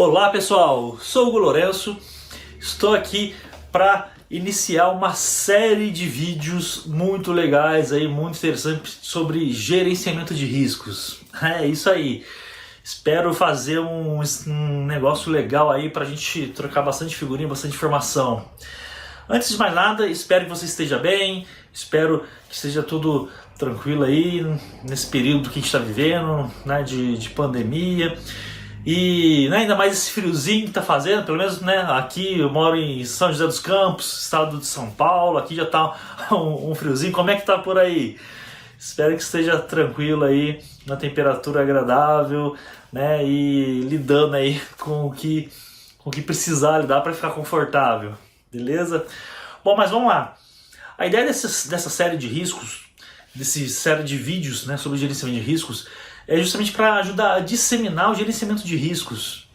Olá pessoal, sou o Hugo Lourenço, estou aqui para iniciar uma série de vídeos muito legais, muito interessantes sobre gerenciamento de riscos. É isso aí, espero fazer um negócio legal aí para a gente trocar bastante figurinha, bastante informação. Antes de mais nada, espero que você esteja bem, espero que esteja tudo tranquilo aí nesse período que a gente está vivendo, né, de pandemia. E ainda mais esse friozinho que tá fazendo, pelo menos aqui eu moro em São José dos Campos, estado de São Paulo, aqui já tá um friozinho. Como é que tá por aí? Espero que esteja tranquilo aí, na temperatura agradável, né, e lidando aí com o que precisar lidar para ficar confortável, beleza? Bom, mas vamos lá. A ideia dessa série de riscos, dessa série de vídeos, né, sobre gerenciamento de riscos, é justamente para ajudar a disseminar o gerenciamento de riscos.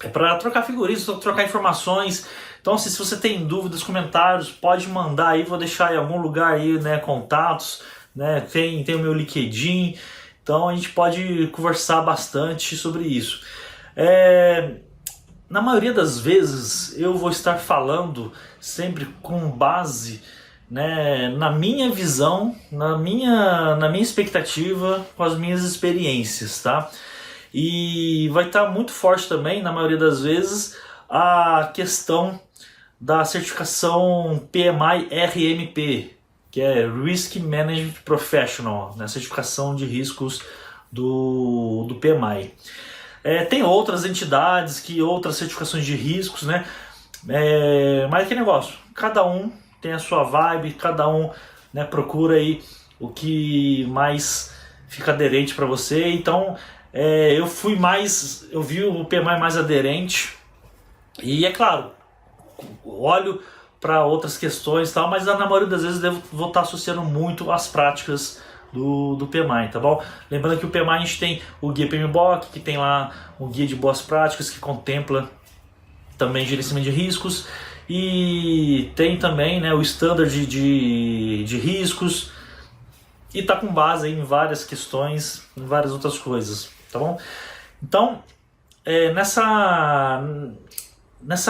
É para trocar figurinhas, trocar informações. Então, se você tem dúvidas, comentários, pode mandar aí, vou deixar em algum lugar aí, né, contatos, né, tem o meu LinkedIn. Então a gente pode conversar bastante sobre isso. Na maioria das vezes eu vou estar falando sempre com base, né, na minha visão, na minha expectativa, com as minhas experiências, tá? E vai estar muito forte também, na maioria das vezes, a questão da certificação PMI-RMP, que é Risk Management Professional, né, certificação de riscos do PMI. Tem outras entidades, outras certificações de riscos, né? Mas que negócio, cada um tem a sua vibe, cada um, né, procura aí o que mais fica aderente para você. Então eu vi o PMI mais aderente e, é claro, olho para outras questões e tal, mas na maioria das vezes vou estar associando muito às práticas do PMI, tá bom? Lembrando que o PMI a gente tem o guia PMBOK, que tem lá um guia de boas práticas que contempla também gerenciamento de riscos, e tem também, né, o standard de riscos, e tá com base aí em várias questões, em várias outras coisas, tá bom? Então, nessa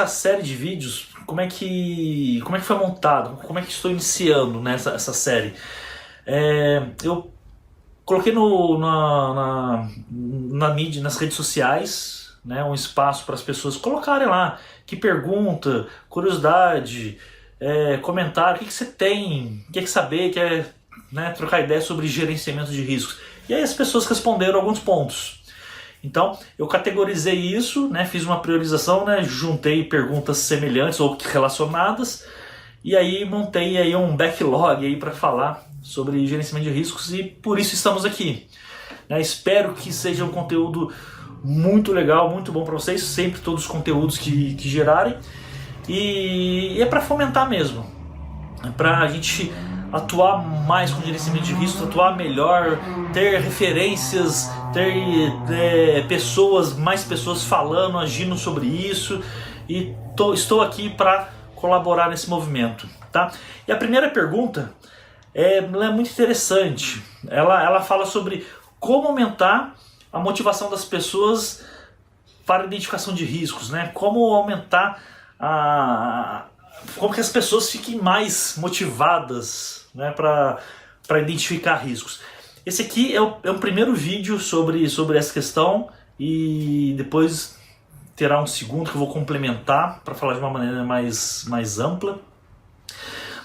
série de vídeos, como é que foi montado, como é que estou iniciando essa série? Eu coloquei na mídia, nas redes sociais, né, um espaço para as pessoas colocarem lá que pergunta, curiosidade, comentário, o que você tem, quer saber, quer, né, trocar ideia sobre gerenciamento de riscos. E aí as pessoas responderam alguns pontos. Então eu categorizei isso, né, fiz uma priorização, né, juntei perguntas semelhantes ou relacionadas, e aí montei aí um backlog aí para falar sobre gerenciamento de riscos, e por isso estamos aqui, né? Espero que seja um conteúdo muito legal, muito bom para vocês, sempre todos os conteúdos que gerarem, e é para fomentar mesmo, é para a gente atuar mais com gerenciamento de riscos, atuar melhor, ter referências, ter mais pessoas falando, agindo sobre isso, e estou aqui para colaborar nesse movimento, tá? E a primeira pergunta ela é muito interessante. Ela fala sobre como aumentar a motivação das pessoas para a identificação de riscos, né? Como aumentar como que as pessoas fiquem mais motivadas, né, para identificar riscos. Esse aqui é um primeiro vídeo sobre essa questão, e depois terá um segundo que eu vou complementar para falar de uma maneira mais ampla.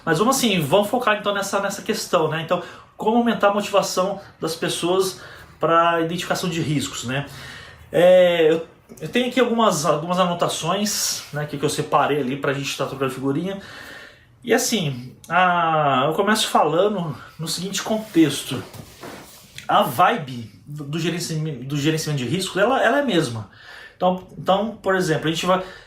Mas vamos focar então nessa questão, né? Então, como aumentar a motivação das pessoas para a identificação de riscos, né? Eu tenho aqui algumas anotações, né, que eu separei ali para a gente estar trocando figurinha. E eu começo falando no seguinte contexto: a vibe do gerenciamento de riscos, ela é a mesma. Então, por exemplo,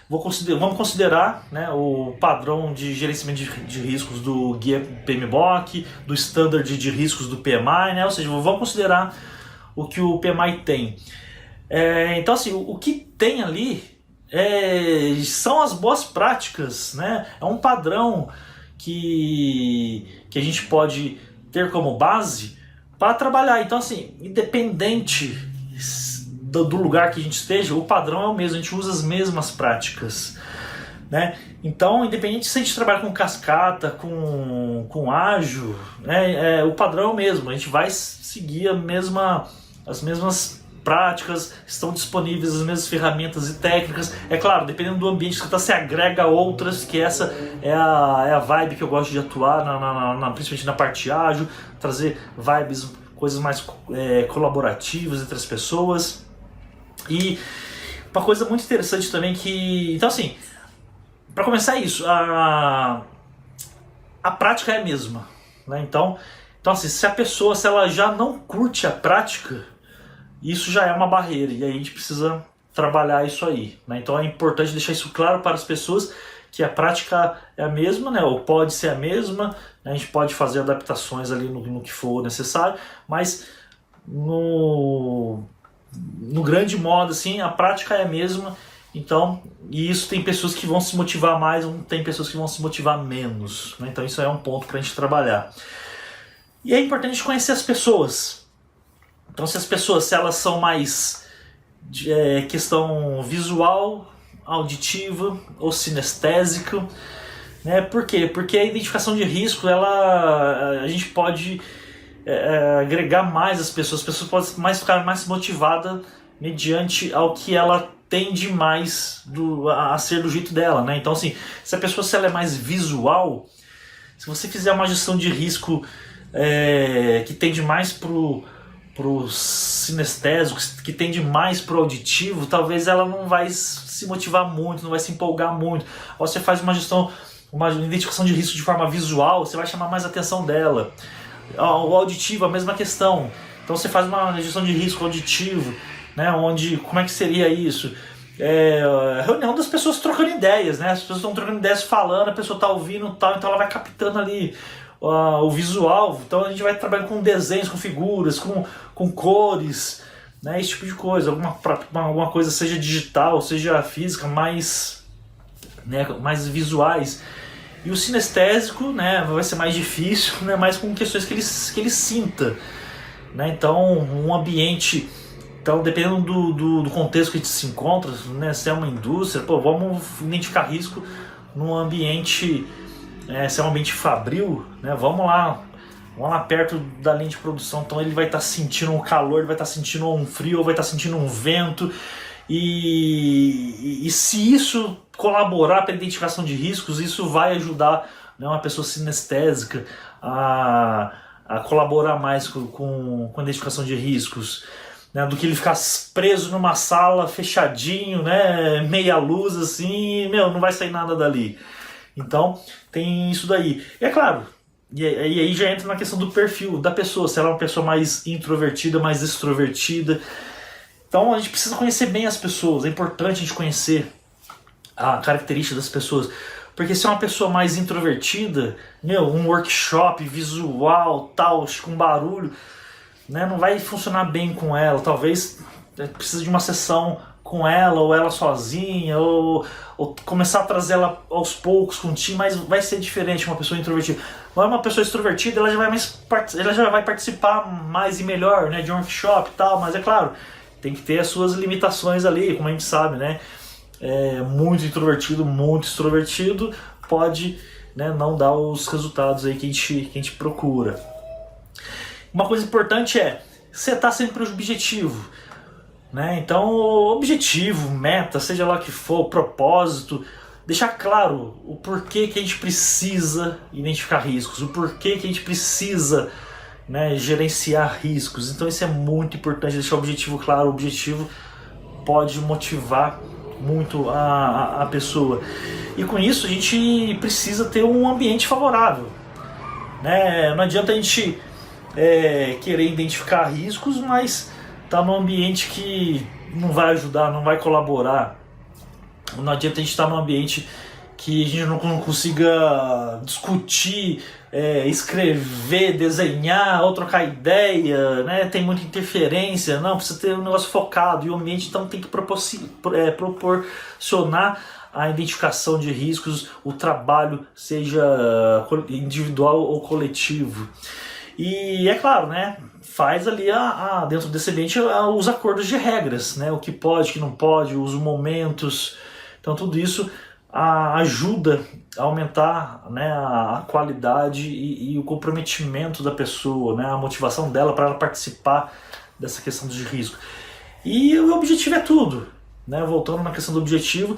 vamos considerar, né, o padrão de gerenciamento de riscos do guia PMBOK, do standard de riscos do PMI, né? Ou seja, vamos considerar o que o PMI tem. Então, o que tem ali são as boas práticas, né? É um padrão que a gente pode ter como base para trabalhar. Então, independente do lugar que a gente esteja, o padrão é o mesmo, a gente usa as mesmas práticas, né? Então, independente se a gente trabalha com cascata, com ágil, né, o padrão é o mesmo, a gente vai seguir as mesmas práticas, estão disponíveis as mesmas ferramentas e técnicas. É claro, dependendo do ambiente que você está, se agrega outras, que essa é a vibe que eu gosto de atuar, principalmente na parte ágil, trazer vibes, coisas mais colaborativas entre as pessoas. E uma coisa muito interessante também então assim, para começar isso, a prática é a mesma, né? Então assim, se ela já não curte a prática, isso já é uma barreira, e aí a gente precisa trabalhar isso aí, né? Então é importante deixar isso claro para as pessoas, que a prática é a mesma, né? Ou pode ser a mesma, né? A gente pode fazer adaptações ali no que for necessário, mas no grande modo, assim, a prática é a mesma. Então, e isso tem pessoas que vão se motivar mais, tem pessoas que vão se motivar menos, né? Então isso é um ponto para a gente trabalhar. E é importante a gente conhecer as pessoas. Então, se elas são mais questão visual, auditiva ou sinestésica, né? Por quê? Porque a identificação de risco, a gente pode agregar mais as pessoas podem ficar mais motivadas mediante ao que ela tende mais a ser do jeito dela, né? Então, assim, se ela é mais visual, se você fizer uma gestão de risco que tende mais pro sinestésico, que tende mais pro auditivo, talvez ela não vai se motivar muito, não vai se empolgar muito. Ou você faz uma identificação de risco de forma visual, você vai chamar mais a atenção dela. O auditivo, a mesma questão. Então você faz uma gestão de risco auditivo, né, como é que seria isso? Reunião das pessoas trocando ideias, né? As pessoas estão trocando ideias, falando, a pessoa está ouvindo, tal, então ela vai captando ali o visual. Então a gente vai trabalhando com desenhos, com figuras, com cores, né, esse tipo de coisa. Alguma coisa, seja digital, seja física, mais visuais. E o sinestésico, né, vai ser mais difícil, né, mais com questões que ele sinta, né? Então, um ambiente, dependendo do contexto que a gente se encontra, né, se é uma indústria, vamos identificar risco num ambiente, se é um ambiente fabril, né, vamos lá perto da linha de produção, então ele vai estar sentindo um calor, ele vai estar sentindo um frio, ou vai estar sentindo um vento, e se isso colaborar para a identificação de riscos, isso vai ajudar, né, uma pessoa sinestésica a colaborar mais com a identificação de riscos, né, do que ele ficar preso numa sala fechadinho, né, meia luz assim, não vai sair nada dali. Então tem isso daí. E é claro, e aí já entra na questão do perfil da pessoa, se ela é uma pessoa mais introvertida, mais extrovertida. Então a gente precisa conhecer bem as pessoas, é importante a gente conhecer a característica das pessoas, porque se é uma pessoa mais introvertida, um workshop visual, tal, com barulho, né, não vai funcionar bem com ela. Talvez precise de uma sessão com ela, ou ela sozinha, ou começar a trazer ela aos poucos com o time, mas vai ser diferente de uma pessoa introvertida. Uma pessoa extrovertida, ela já vai participar mais e melhor, né, de um workshop e tal, mas é claro, tem que ter as suas limitações ali, como a gente sabe, né? Muito introvertido, muito extrovertido pode, né, não dar os resultados aí que a gente procura. Uma coisa importante é setar sempre o objetivo, né? Então, objetivo, meta, seja lá o que for, propósito, deixar claro o porquê que a gente precisa identificar riscos, o porquê que a gente precisa, né, gerenciar riscos. Então isso é muito importante, deixar o objetivo claro. O objetivo pode motivar muito a pessoa, e com isso a gente precisa ter um ambiente favorável, né? Não adianta a gente querer identificar riscos, mas tá num ambiente que não vai ajudar, não vai colaborar. Não adianta a gente estar num ambiente que a gente não consiga discutir, escrever, desenhar, ou trocar ideia, né? Tem muita interferência, não, precisa ter um negócio focado, e o ambiente então tem que proporcionar a identificação de riscos, o trabalho, seja individual ou coletivo. E é claro, né, faz ali dentro desse ambiente os acordos de regras, né, o que pode, o que não pode, os momentos. Então tudo isso ajuda a aumentar, né, a qualidade e o comprometimento da pessoa, né, a motivação dela para ela participar dessa questão de risco. E o objetivo é tudo, né, voltando na questão do objetivo.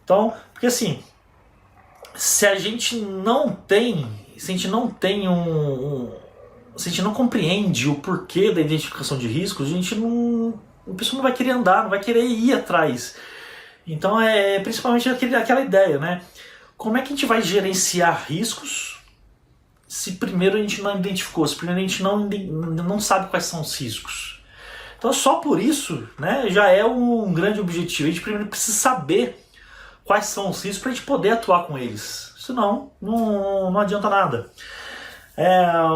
Então, porque assim, se a gente não compreende o porquê da identificação de riscos, a pessoa não vai querer andar, não vai querer ir atrás. Então é principalmente aquela ideia, né? Como é que a gente vai gerenciar riscos se primeiro a gente não identificou, se primeiro a gente não sabe quais são os riscos? Então só por isso, né, já é um grande objetivo. A gente primeiro precisa saber quais são os riscos para a gente poder atuar com eles. Senão, não adianta nada.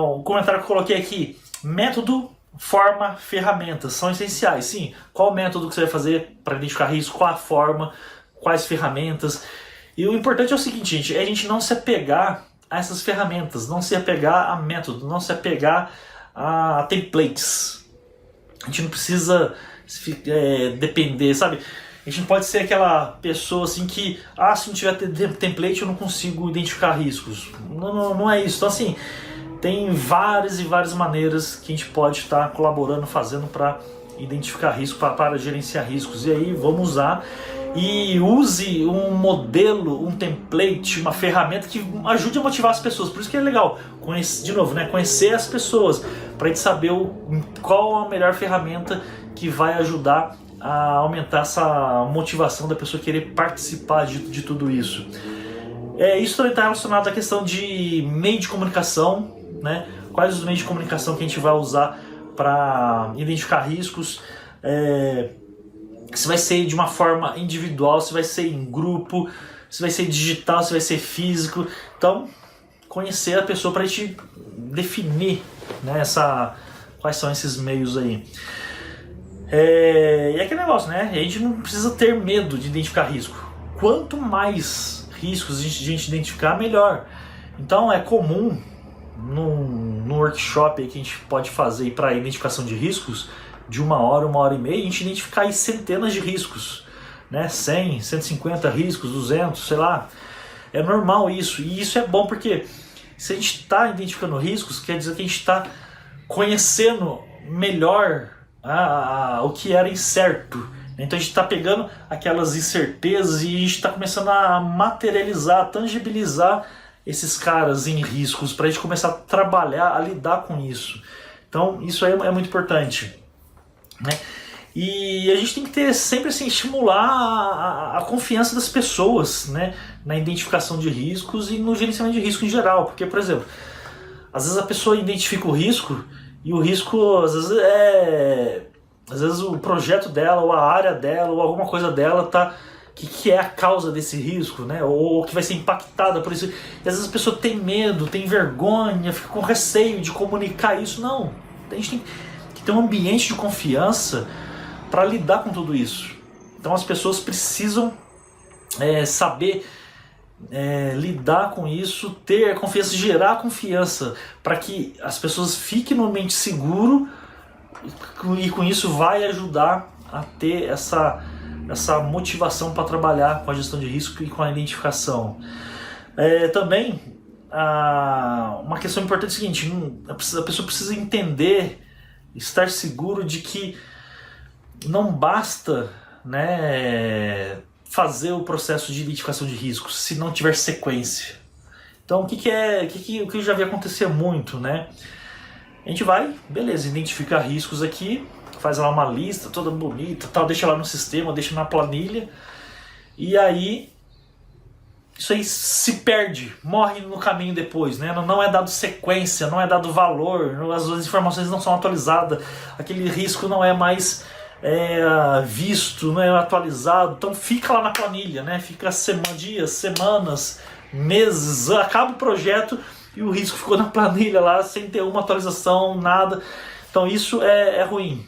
O comentário que eu coloquei aqui: método, forma, ferramentas são essenciais. Sim, qual o método que você vai fazer para identificar risco, qual a forma, quais ferramentas. E o importante é o seguinte, gente, é a gente não se apegar a essas ferramentas, não se apegar a método, não se apegar a templates. A gente não precisa depender, sabe? A gente não pode ser aquela pessoa assim que, se não tiver template eu não consigo identificar riscos. Não é isso. Então assim, tem várias e várias maneiras que a gente pode estar colaborando, fazendo para identificar risco, para gerenciar riscos. E aí vamos usar e use um modelo, um template, uma ferramenta que ajude a motivar as pessoas. Por isso que é legal, conhecer as pessoas, para a gente saber qual a melhor ferramenta que vai ajudar a aumentar essa motivação da pessoa querer participar de tudo isso. Isso também está relacionado à questão de meio de comunicação, né? Quais os meios de comunicação que a gente vai usar para identificar riscos, se vai ser de uma forma individual, se vai ser em grupo, se vai ser digital, se vai ser físico. Então, conhecer a pessoa para a gente definir, né, quais são esses meios aí. E aquele negócio, né? A gente não precisa ter medo de identificar risco. Quanto mais riscos a gente identificar, melhor. Então é comum no workshop aí que a gente pode fazer para identificação de riscos, de 1 hora e meia, a gente identificar aí centenas de riscos, né? 100, 150 riscos, 200, sei lá. É normal isso. E isso é bom porque se a gente está identificando riscos, quer dizer que a gente está conhecendo melhor o que era incerto. Então a gente está pegando aquelas incertezas e a gente está começando a materializar, tangibilizar esses caras em riscos para a gente começar a trabalhar, a lidar com isso. Então isso aí é muito importante, né? E a gente tem que ter sempre assim, estimular a confiança das pessoas, né, na identificação de riscos e no gerenciamento de risco em geral. Porque, por exemplo, às vezes a pessoa identifica o risco e o risco, às vezes o projeto dela, ou a área dela, ou alguma coisa dela que é a causa desse risco, né? Ou que vai ser impactada por isso. E às vezes a pessoa tem medo, tem vergonha, fica com receio de comunicar isso. Não, a gente tem que ter um ambiente de confiança para lidar com tudo isso. Então as pessoas precisam saber lidar com isso, ter confiança, gerar confiança, para que as pessoas fiquem no ambiente seguro, e com isso vai ajudar a ter essa motivação para trabalhar com a gestão de risco e com a identificação. Também uma questão importante é o seguinte: a pessoa precisa entender, estar seguro de que não basta, né, fazer o processo de identificação de riscos se não tiver sequência. Então o que eu já vi acontecer muito, né? A gente vai, beleza, identificar riscos aqui, faz lá uma lista toda bonita, tal, deixa lá no sistema, deixa na planilha, e aí isso aí se perde, morre no caminho depois, né? Não é dado sequência, não é dado valor, as informações não são atualizadas, aquele risco não é mais visto, não é atualizado, então fica lá na planilha, né? Fica dias, semanas, meses, acaba o projeto e o risco ficou na planilha lá sem ter uma atualização, nada. Então isso é ruim.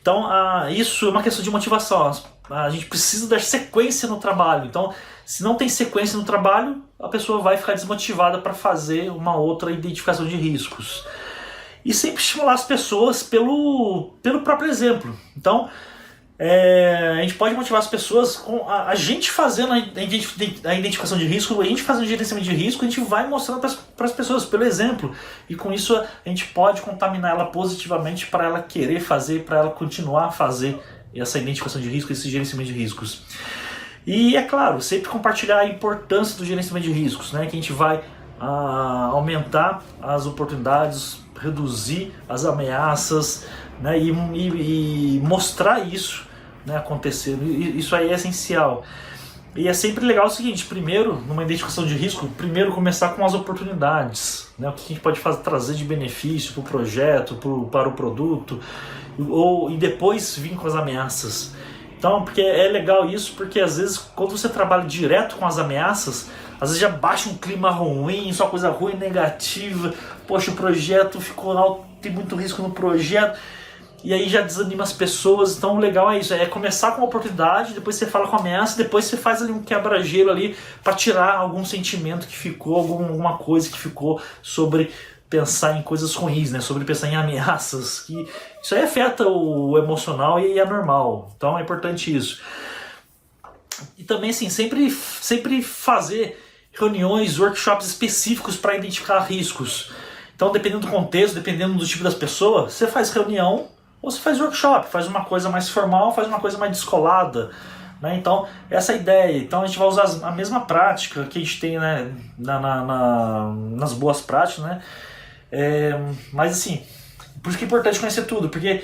Então isso é uma questão de motivação. a gente precisa dar sequência no trabalho. Então, se não tem sequência no trabalho, a pessoa vai ficar desmotivada para fazer uma outra identificação de riscos. E sempre estimular as pessoas pelo próprio exemplo. Então, a gente pode motivar as pessoas com a gente fazendo a identificação de risco, a gente fazendo o gerenciamento de risco, a gente vai mostrando para as pessoas pelo exemplo. E com isso a gente pode contaminar ela positivamente para ela querer fazer, para ela continuar a fazer essa identificação de risco, esse gerenciamento de riscos. E é claro, sempre compartilhar a importância do gerenciamento de riscos, né? Que a gente vai aumentar as oportunidades, reduzir as ameaças, né? E mostrar isso, né, acontecendo. Isso aí é essencial. E é sempre legal o seguinte: primeiro, numa identificação de risco, primeiro começar com as oportunidades, né? O que a gente pode trazer de benefício para o projeto, para o produto, e depois vir com as ameaças. Então, porque é legal isso, porque às vezes quando você trabalha direto com as ameaças, às vezes já baixa um clima ruim, só coisa ruim, negativa. Poxa, o projeto ficou alto, tem muito risco no projeto. E aí já desanima as pessoas. Então o legal é isso, é começar com a oportunidade, depois você fala com a ameaça, depois você faz ali um quebra-gelo ali para tirar algum sentimento que ficou, alguma coisa que ficou sobre pensar em coisas ruins, né? Sobre pensar em ameaças. Que isso aí afeta o emocional e é normal. Então é importante isso. E também assim, sempre fazer reuniões, workshops específicos para identificar riscos. Então, dependendo do contexto, dependendo do tipo das pessoas, você faz reunião ou você faz workshop, faz uma coisa mais formal, faz uma coisa mais descolada, né? Então, essa é a ideia. Então, a gente vai usar a mesma prática que a gente tem, né, nas boas práticas, né? Mas assim, por isso que é importante conhecer tudo, porque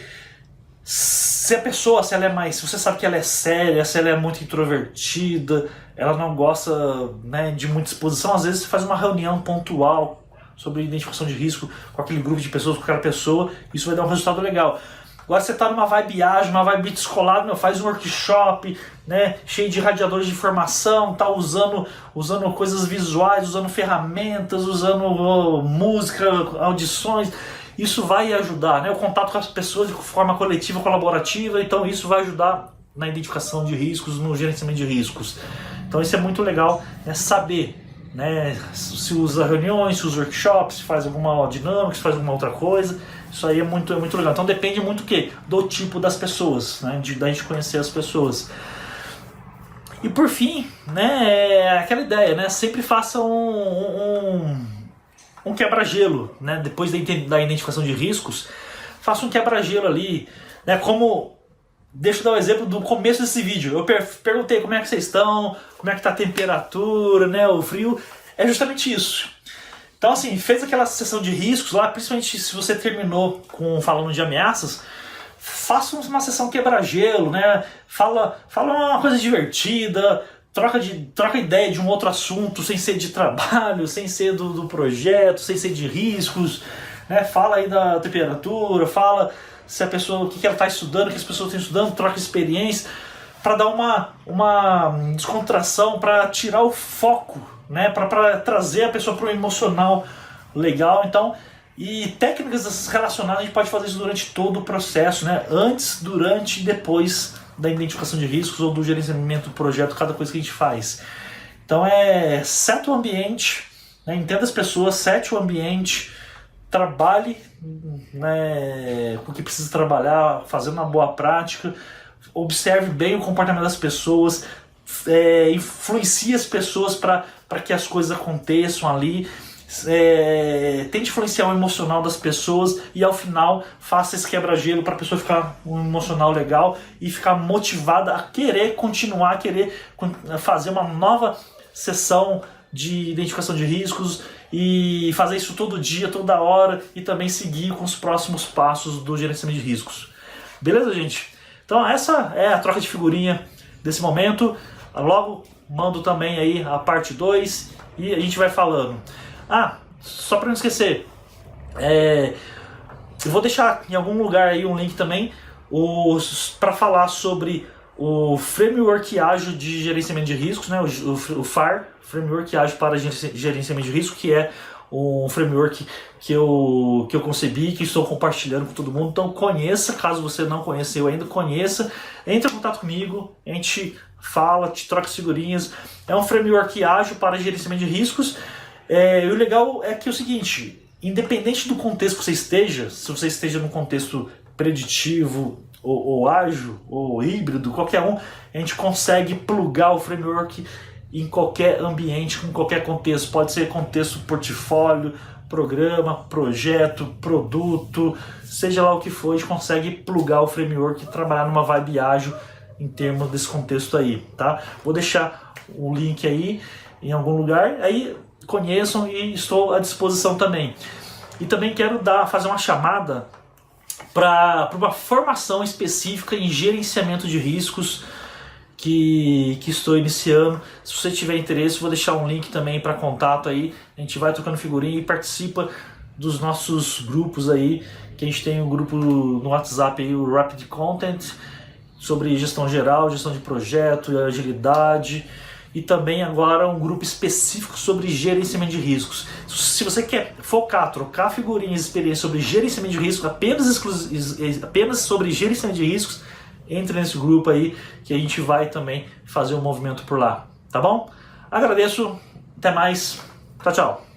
se a pessoa, se você sabe que ela é séria, se ela é muito introvertida, ela não gosta, né, de muita exposição, às vezes você faz uma reunião pontual sobre identificação de risco com aquele grupo de pessoas, com aquela pessoa, isso vai dar um resultado legal. Agora você está numa vibe ágil, uma vibe descolada, faz um workshop, né, cheio de radiadores de informação, tá usando coisas visuais, usando ferramentas, usando música, audições. Isso vai ajudar, né, o contato com as pessoas de forma coletiva, colaborativa. Então isso vai ajudar na identificação de riscos, no gerenciamento de riscos. Então isso é muito legal, né, saber, né, se usa reuniões, se usa workshops, se faz alguma dinâmica, se faz alguma outra coisa. Isso aí é muito legal. Então depende muito o quê? Do tipo das pessoas, né, da gente conhecer as pessoas. E por fim, né, é aquela ideia, né, sempre faça um quebra-gelo, né, depois da identificação de riscos, faça um quebra-gelo ali, né, como... Deixa eu dar um exemplo do começo desse vídeo. Eu perguntei como é que vocês estão, como é que tá a temperatura, né, o frio. É justamente isso. Então assim, fez aquela sessão de riscos lá, principalmente se você terminou falando de ameaças, faça uma sessão quebra-gelo, né? Fala uma coisa divertida, troca ideia de um outro assunto, sem ser de trabalho, sem ser do projeto, sem ser de riscos, né? Fala aí da temperatura, fala se a pessoa, o que ela está estudando, o que as pessoas estão estudando, troca experiência, para dar uma descontração, para tirar o foco, né? Para trazer a pessoa para o emocional legal. Então, e técnicas relacionadas, a gente pode fazer isso durante todo o processo, né? Antes, durante e depois da identificação de riscos ou do gerenciamento do projeto, cada coisa que a gente faz. Então seta o ambiente, né? Entenda as pessoas, sete o ambiente, trabalhe, né, com o que precisa trabalhar, fazendo uma boa prática, observe bem o comportamento das pessoas, influencie as pessoas para que as coisas aconteçam ali, tente influenciar o emocional das pessoas e ao final faça esse quebra-gelo para a pessoa ficar um emocional legal e ficar motivada a querer continuar, a querer fazer uma nova sessão de identificação de riscos e fazer isso todo dia, toda hora e também seguir com os próximos passos do gerenciamento de riscos. Beleza, gente? Então essa é a troca de figurinha desse momento. Logo mando também aí a parte 2 e a gente vai falando. Só para não esquecer, eu vou deixar em algum lugar aí um link também para falar sobre o Framework Ágil de Gerenciamento de Riscos, né? o FAR, Framework Ágil para Gerenciamento de Risco, que é um framework que eu concebi, que estou compartilhando com todo mundo. Então conheça, caso você não conheça, eu ainda conheça, entre em contato comigo, a gente fala, te troca figurinhas. É um framework ágil para gerenciamento de riscos. E o legal é que é o seguinte, independente do contexto que você esteja, se você esteja num contexto preditivo, ou ágil, ou híbrido, qualquer um, a gente consegue plugar o framework em qualquer ambiente, em qualquer contexto. Pode ser contexto portfólio, programa, projeto, produto, seja lá o que for, a gente consegue plugar o framework e trabalhar numa vibe ágil em termos desse contexto aí, tá? Vou deixar o link aí em algum lugar, aí conheçam e estou à disposição também. E também quero fazer uma chamada para uma formação específica em gerenciamento de riscos que estou iniciando. Se você tiver interesse, vou deixar um link também para contato aí. A gente vai trocando figurinha e participa dos nossos grupos aí, que a gente tem um grupo no WhatsApp aí, o Rapid Content, sobre gestão geral, gestão de projeto, agilidade, e também agora um grupo específico sobre gerenciamento de riscos. Se você quer focar, trocar figurinhas e experiências sobre gerenciamento de riscos, apenas sobre gerenciamento de riscos, entre nesse grupo aí que a gente vai também fazer um movimento por lá, tá bom? Agradeço, até mais, tchau, tchau.